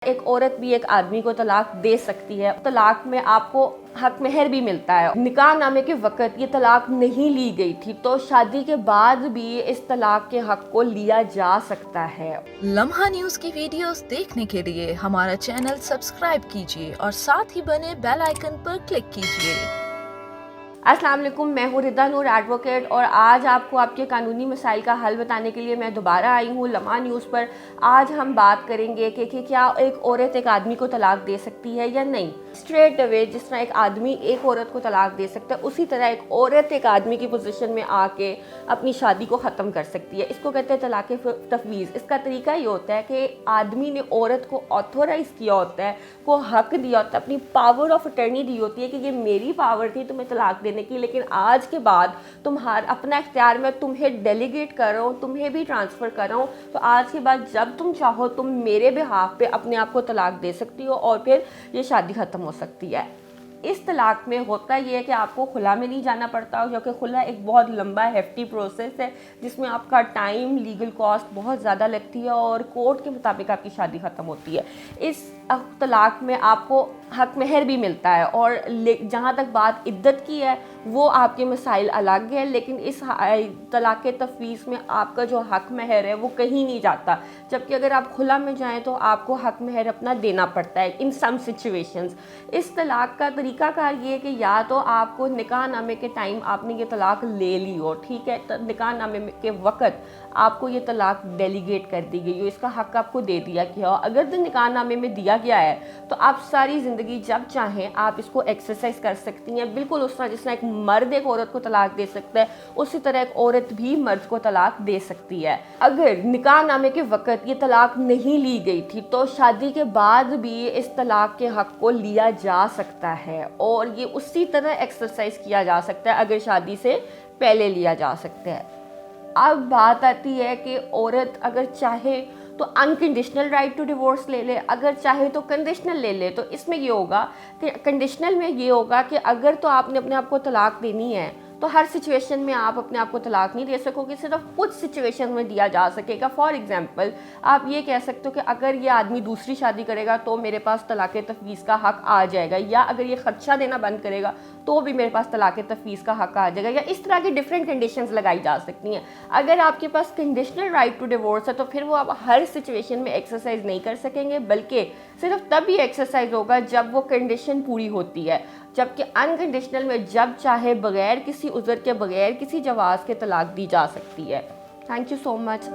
एक औरत भी एक आदमी को तलाक दे सकती है। तलाक में आपको हक महर भी मिलता है। निकाह नामे के वक्त ये तलाक नहीं ली गई थी तो शादी के बाद भी इस तलाक के हक को लिया जा सकता है। लम्हा न्यूज की वीडियोस देखने के लिए हमारा चैनल सब्सक्राइब कीजिए और साथ ही बने बेल आइकन पर क्लिक कीजिए। अस्सलाम वालेकुम, मैं हूँ रिदा नूर एडवोकेट और आज आपको आपके कानूनी मसाइल का हल बताने के लिए मैं दोबारा आई हूँ लम्हा न्यूज़ पर। आज हम बात करेंगे कि क्या एक औरत एक आदमी को तलाक दे सकती है या नहीं। स्ट्रेट अवे जिस तरह एक आदमी एक औरत को तलाक दे सकता है, उसी तरह एक औरत एक आदमी की पोजीशन में आके अपनी शादी को ख़त्म कर सकती है। इसको कहते हैं तलाक़ तफवीज़। इसका तरीका ये होता है कि आदमी ने औरत को ऑथोराइज़ किया होता है, को हक दिया होता है, अपनी पावर ऑफ अटर्नी दी होती है कि ये मेरी पावर थी तुम्हें तलाक देने की, लेकिन आज के बाद तुम्हारा अपना इख्तियार मैं तुम्हें डेलीगेट कर रहा हूँ, तुम्हें भी ट्रांसफ़र कर रहा हूँ। तो आज के बाद जब तुम चाहो तुम मेरे बिहाफ पे अपने आप को तलाक दे सकती हो और फिर ये शादी ख़त्म हो सकती है। इस तलाक में होता ये है कि आपको खुला में नहीं जाना पड़ता, क्योंकि खुला एक बहुत लंबा हेफ्टी प्रोसेस है जिसमें आपका टाइम, लीगल कॉस्ट बहुत ज़्यादा लगती है और कोर्ट के मुताबिक आपकी शादी ख़त्म होती है। इस तलाक में आपको हक महर भी मिलता है और जहाँ तक बात इद्दत की है वो आपके मसाइल अलग है, लेकिन इस तलाक़ तफवीज़ में आपका जो हक महर है वो कहीं नहीं जाता। जबकि अगर आप खुला में जाएं तो आपको हक महर अपना देना पड़ता है इन सम सिचुएशंस। इस तलाक़ का तरीक़ाकार ये है कि या तो आपको निकाह नामे के टाइम आपने ये तलाक़ ले ली हो, ठीक है, तो निकाह नामे के वक़्त आपको ये तलाक़ डेलीगेट कर दी गई हो, इसका हक आपको दे दिया गया हो। अगर तो निकाह नामे में दिया गया है तो आप सारी ज़िंदगी जब चाहें आप इसको एक्सरसाइज कर सकती हैं। बिल्कुल उस तरह जिस तरह एक मर्द एक औरत को तलाक दे सकता है, उसी तरह एक औरत भी मर्द को तलाक दे सकती है। अगर निकाह नामे के वक़्त ये तलाक नहीं ली गई थी तो शादी के बाद भी इस तलाक के हक को लिया जा सकता है और ये उसी तरह एक्सरसाइज किया जा सकता है अगर शादी से पहले लिया जा सकता है। अब बात आती है कि औरत अगर चाहे तो अनकंडीशनल राइट टू डिवोर्स ले ले, अगर चाहे तो कंडीशनल ले ले। तो इसमें ये होगा कि कंडीशनल में ये होगा कि अगर तो आपने अपने आप को तलाक देनी है तो हर सिचुएशन में आप अपने आप को तलाक नहीं दे सकोगे, सिर्फ कुछ सिचुएशन में दिया जा सकेगा। फॉर एग्जांपल आप ये कह सकते हो कि अगर ये आदमी दूसरी शादी करेगा तो मेरे पास तलाक़ तफवीज़ का हक आ जाएगा, या अगर ये खर्चा देना बंद करेगा तो भी मेरे पास तलाक़ तफवीज़ का हक आ जाएगा, या इस तरह की डिफरेंट कंडीशंस लगाई जा सकती हैं। अगर आपके पास कंडीशनल राइट टू डिवोर्स है तो फिर वो आप हर सिचुएशन में एक्सरसाइज नहीं कर सकेंगे, बल्कि सिर्फ तभी एक्सरसाइज होगा जब वो कंडीशन पूरी होती है। जबकि अनकंडीशनल में जब चाहे बगैर किसी उज़र के, बगैर किसी जवाज़ के तलाक दी जा सकती है। Thank you so much.